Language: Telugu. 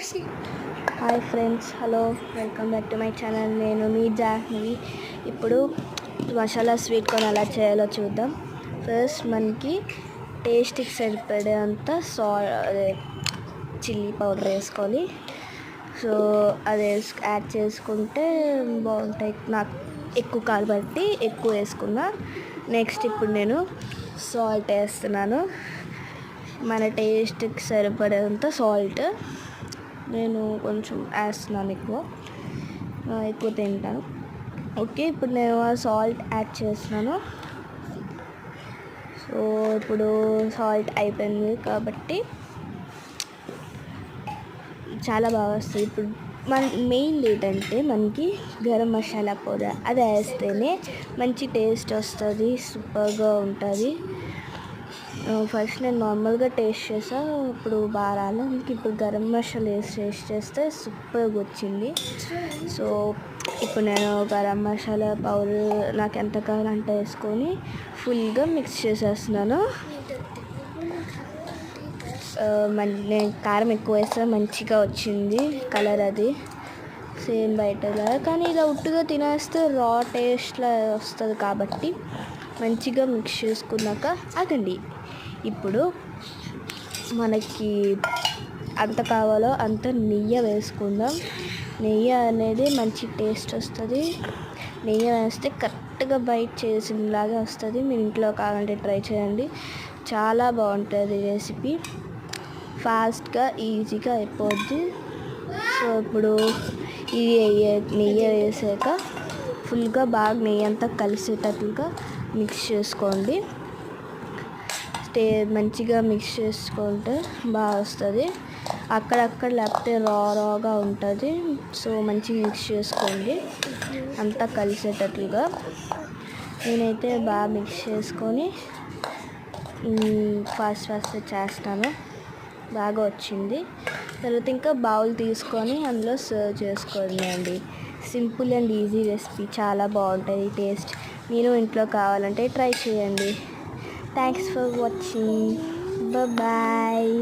Hi friends, hello, welcome back to my channel. నేను మీ జాహ్నవి. ఇప్పుడు మసాలా స్వీట్ కార్న్ ఎలా చేయాలో చూద్దాం. ఫస్ట్ మనకి టేస్ట్కి సరిపడేంత చిల్లీ పౌడర్ వేసుకోవాలి. సో అది యాడ్ చేసుకుంటే బాగుంటాయి. నాకు ఎక్కువ కాబట్టి ఎక్కువ వేసుకున్నా. నెక్స్ట్ ఇప్పుడు నేను సాల్ట్ వేస్తున్నాను. మన టేస్ట్కి సరిపడేంత సాల్ట్ నేను కొంచెం వేస్తున్నాను, ఎక్కువ తింటాను. ఓకే, ఇప్పుడు నేను సాల్ట్ యాడ్ చేస్తున్నాను. సో ఇప్పుడు సాల్ట్ అయిపోయింది కాబట్టి చాలా బాగా వస్తుంది. ఇప్పుడు మన మెయిన్ ఏంటంటే మనకి గరం మసాలా పౌడర్ అది వేస్తేనే మంచి టేస్ట్ వస్తుంది, సూపర్గా ఉంటుంది. ఫస్ట్ నేను నార్మల్గా టేస్ట్ చేసా, ఇప్పుడు బాగా రాలే. ఇప్పుడు గరం మసాలా వేసి టేస్ట్ చేస్తే సూపర్గా వచ్చింది. సో ఇప్పుడు నేను గరం మసాలా పౌడర్ నాకు ఎంత కావాలంటే వేసుకొని ఫుల్గా మిక్స్ చేసేస్తున్నాను. నేను కారం ఎక్కువ వేస్తే మంచిగా వచ్చింది కలర్, అది సేమ్ బయట కానీ ఇలా ఉట్టుగా తినేస్తే రా టేస్ట్లా వస్తుంది. కాబట్టి మంచిగా మిక్స్ చేసుకున్నాక ఆగండి. ఇప్పుడు మనకి అంత కావాలో అంత నెయ్యి వేసుకుందాం. నెయ్యి అనేది మంచి టేస్ట్ వస్తుంది. నెయ్యి వేస్తే కరెక్ట్గా బైట్ చేసినలాగా వస్తుంది. మీ ఇంట్లో కావాలంటే ట్రై చేయండి, చాలా బాగుంటుంది రెసిపీ. ఫాస్ట్గా ఈజీగా అయిపోద్ది. సో ఇప్పుడు ఇది నెయ్యి వేసాక ఫుల్గా బాగా నెయ్యి అంతా కలిసేటట్లుగా మిక్స్ చేసుకోండి. మంచిగా మిక్స్ చేసుకుంటే బాగా వస్తుంది. అక్కడక్కడ లేకపోతే రాగా ఉంటుంది. సో మంచిగా మిక్స్ చేసుకోండి అంతా కలిసేటట్లుగా. నేనైతే బాగా మిక్స్ చేసుకొని ఫాస్ట్ చేస్తాను. బాగా వచ్చింది. తర్వాత ఇంకా బౌల్ తీసుకొని అందులో సర్వ్ చేసుకోండి. సింపుల్ అండ్ ఈజీ రెసిపీ, చాలా బాగుంటుంది టేస్ట్. మీరు ఇంట్లో కావాలంటే ట్రై చేయండి. Thanks for watching. బాయ్.